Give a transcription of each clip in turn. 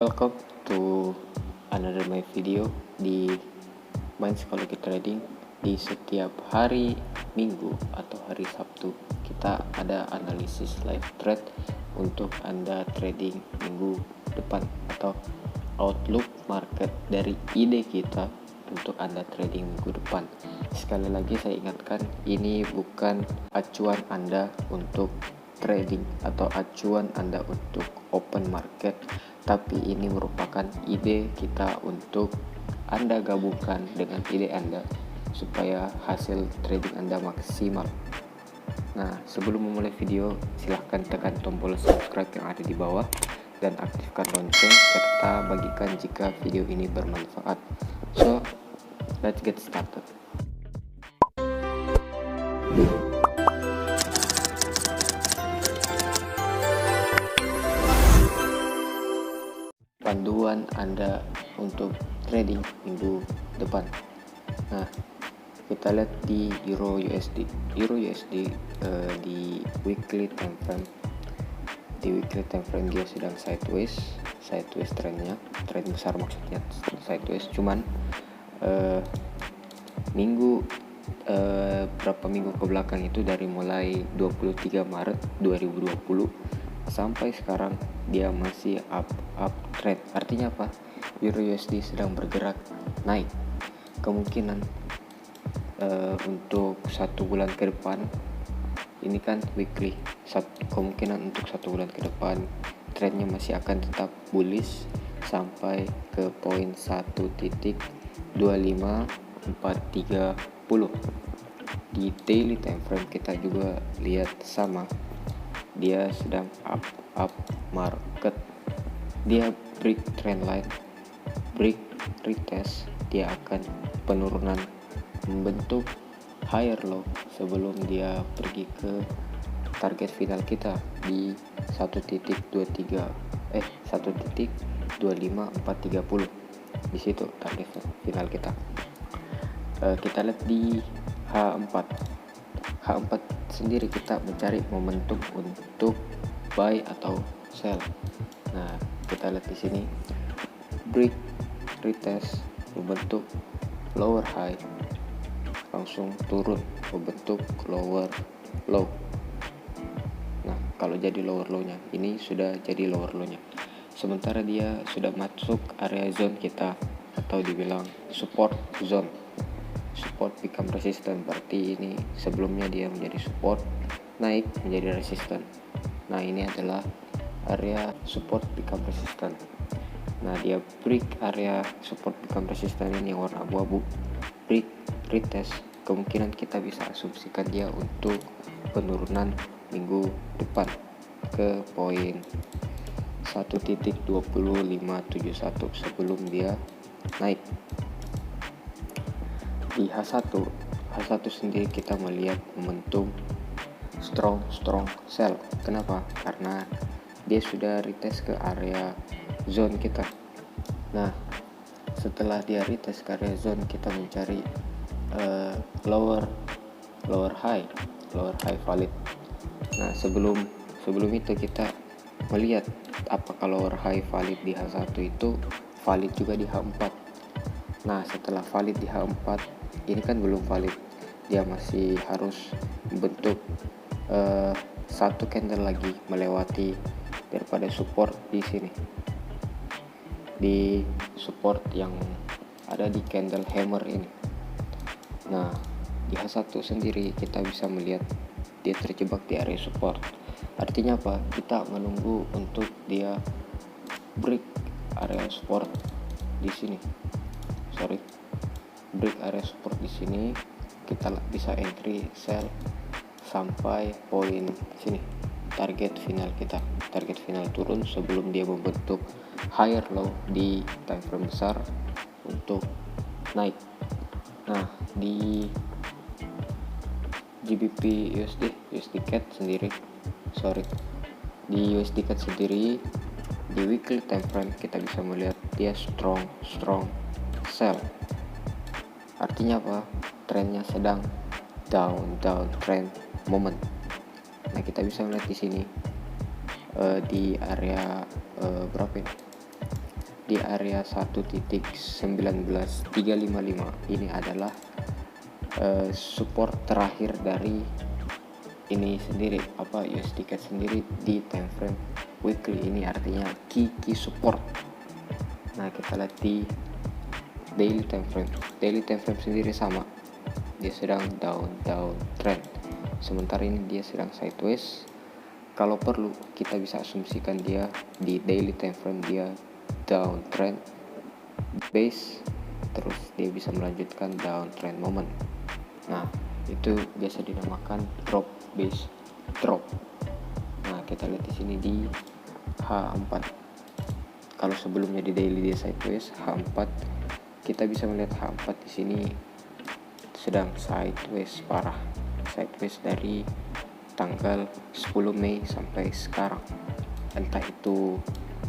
Welcome to another my video di Main Psikologi Trading. Di setiap hari Minggu atau hari Sabtu kita ada analisis live trade untuk Anda trading minggu depan atau outlook market dari ide kita untuk Anda trading minggu depan. Sekali lagi saya ingatkan, ini bukan acuan Anda untuk trading atau acuan Anda untuk open market, tapi ini merupakan ide kita untuk Anda gabungkan dengan ide Anda supaya hasil trading Anda maksimal. Nah, sebelum memulai video, silahkan tekan tombol subscribe yang ada di bawah dan aktifkan lonceng serta bagikan jika video ini bermanfaat. So, let's get started. Panduan Anda untuk trading minggu depan. Nah, kita lihat di Euro USD di weekly time frame. Di weekly time frame dia sedang sideways trennya, trend besar maksudnya sideways. Cuman berapa minggu ke belakang itu, dari mulai 23 Maret 2020 sampai sekarang dia masih up trend. Artinya apa? Euro USD sedang bergerak naik. Kemungkinan untuk 1 bulan ke depan, ini kan weekly, kemungkinan untuk 1 bulan ke depan trendnya masih akan tetap bullish sampai ke poin 1.25430. Di daily time frame kita juga lihat sama, dia sedang up market. Dia break trend line, break retest, dia akan penurunan membentuk higher low sebelum dia pergi ke target final kita di 1.25430. Di situ target final kita. Kita lihat di H4 sendiri, kita mencari momentum untuk buy atau sell. Nah, kita lihat di sini break retest membentuk lower high, langsung turun membentuk lower low. Nah, kalau jadi lower low-nya, ini sudah jadi lower low-nya. Sementara dia sudah masuk area zone kita, atau dibilang support zone. Support become resistant, berarti ini sebelumnya dia menjadi support, naik menjadi resistant. Nah, ini adalah area support become resistant. Nah, dia break area support become resistant ini yang warna abu-abu, break retest, kemungkinan kita bisa asumsikan dia untuk penurunan minggu depan ke poin 1.20571 sebelum dia naik. Di H1 sendiri kita melihat momentum strong sell. Kenapa? Karena dia sudah retest ke area zone kita. Nah, setelah dia retest ke area zone, kita mencari lower high valid. Nah, sebelum itu kita melihat apakah lower high valid di H1 itu valid juga di H4. Nah, setelah valid di H4, ini kan belum valid, dia masih harus membentuk satu candle lagi melewati daripada support di sini, di support yang ada di candle hammer ini. Nah, di H1 sendiri kita bisa melihat dia terjebak di area support. Artinya apa? Kita menunggu untuk dia break area support di sini. Break area support di sini, kita bisa entry sell sampai poin sini, target final kita. Target final turun sebelum dia membentuk higher low di time frame besar untuk naik. Nah, di GBP USD CAD sendiri, di USD CAD sendiri di weekly time frame kita bisa melihat dia strong sell. Artinya apa? Trennya sedang down trend moment. Nah, kita bisa melihat di sini di area berapa ini? di area 1.19355. Ini adalah support terakhir dari ini sendiri, USD CAD sendiri di time frame weekly. Ini artinya key support. Nah, kita lihat di daily time frame. Daily time frame sendiri sama, dia sedang down trend, sementara ini dia sedang sideways. Kalau perlu kita bisa asumsikan dia di daily time frame dia down trend base, terus dia bisa melanjutkan down trend moment. Nah, itu biasa dinamakan drop base drop. Nah, kita lihat di sini di H4. Kalau sebelumnya di daily dia sideways, H4 kita bisa melihat H4 di sini sedang sideways parah, sideways dari tanggal 10 Mei sampai sekarang. Entah itu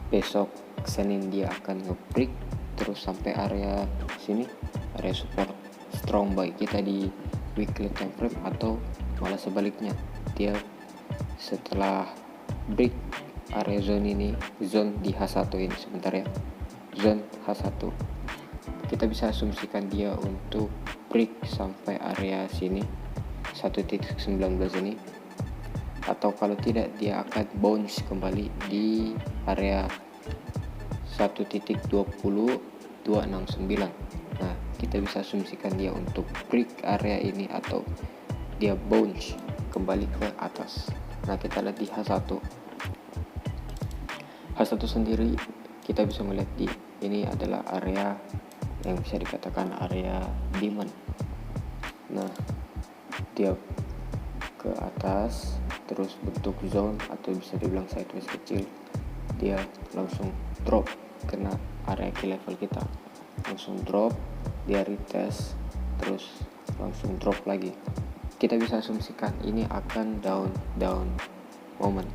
besok Senin dia akan nge-break terus sampai area sini, area support strong buy kita di weekly time frame, atau malah sebaliknya, dia setelah break area zone ini, zone di H1 ini sebentar ya, zone H1, kita bisa asumsikan dia untuk break sampai area sini 1.19 ini, atau kalau tidak dia akan bounce kembali di area 1.20269. Nah, kita bisa asumsikan dia untuk break area ini atau dia bounce kembali ke atas. Nah, kita lihat di H1 sendiri, kita bisa melihat di ini adalah area yang bisa dikatakan area demand. Nah, dia ke atas terus bentuk zone atau bisa dibilang sideways kecil, dia langsung drop kena area key level kita, langsung drop, dia retest terus langsung drop lagi. Kita bisa asumsikan ini akan down moment.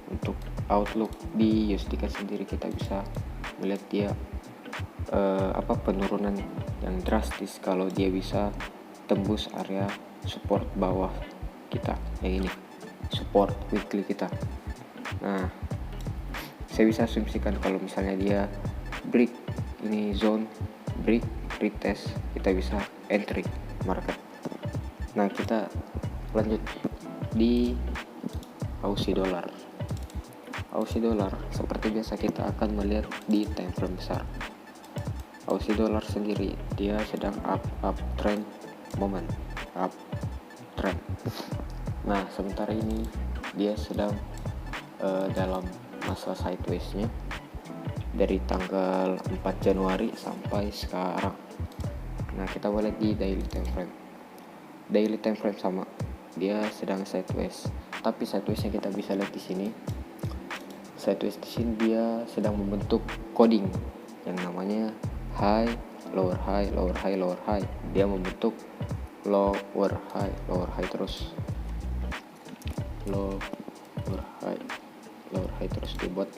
Untuk outlook di USD CAD sendiri kita bisa melihat dia penurunan yang drastis kalau dia bisa tembus area support bawah kita yang ini, support weekly kita. Nah, saya bisa asumsikan kalau misalnya dia break ini zone, break retest, kita bisa entry market. Nah, kita lanjut di Aussie dollar. Aussie dollar seperti biasa kita akan melihat di time frame besar. Aussie dollar sendiri dia sedang up trend moment, up trend. Nah, sementara ini dia sedang dalam masa sideways-nya dari tanggal 4 Januari sampai sekarang. Nah, kita boleh di daily time frame. Daily time frame sama, dia sedang sideways. Tapi sideways-nya kita bisa lihat di sini. Sideways di sini dia sedang membentuk coding yang namanya high, lower high, lower high, lower high. Dia membentuk lower high terus. Lower high terus dibuat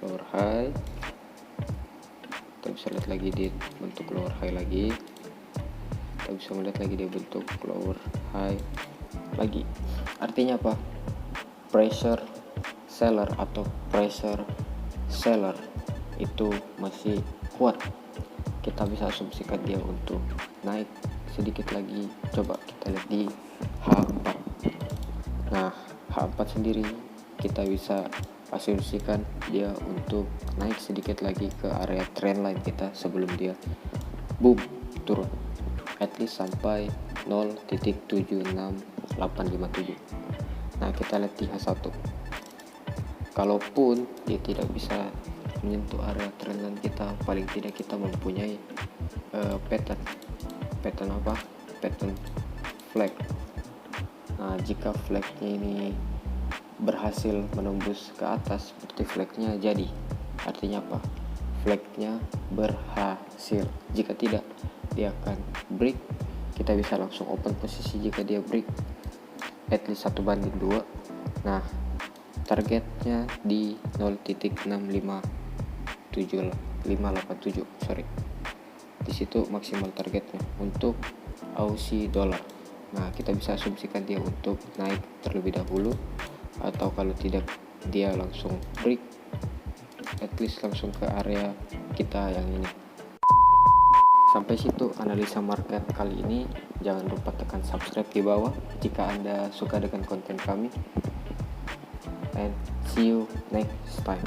lower high. Kita bisa lihat lagi dia bentuk lower high lagi. Kita bisa melihat lagi dia bentuk lower high lagi. Artinya apa? Pressure seller atau pressure seller itu masih kuat. Kita bisa asumsikan dia untuk naik sedikit lagi. Coba kita lihat di H4. Nah, H4 sendiri kita bisa asumsikan dia untuk naik sedikit lagi ke area trendline kita sebelum dia boom turun at least sampai 0.76857. Nah, kita lihat di H1. Kalaupun dia tidak bisa menyentuh area trendline kita, paling tidak kita mempunyai pattern flag. Nah, jika flagnya ini berhasil menembus ke atas seperti flagnya jadi, artinya apa? Flagnya berhasil. Jika tidak, dia akan break. Kita bisa langsung open posisi jika dia break at least 1:2. Nah, targetnya di 0.657. Di situ maksimal targetnya untuk Aussie dollar. Nah, kita bisa asumsikan dia untuk naik terlebih dahulu, atau kalau tidak dia langsung break at least langsung ke area kita yang ini. Sampai situ analisa market kali ini. Jangan lupa tekan subscribe di bawah jika Anda suka dengan konten kami, and see you next time.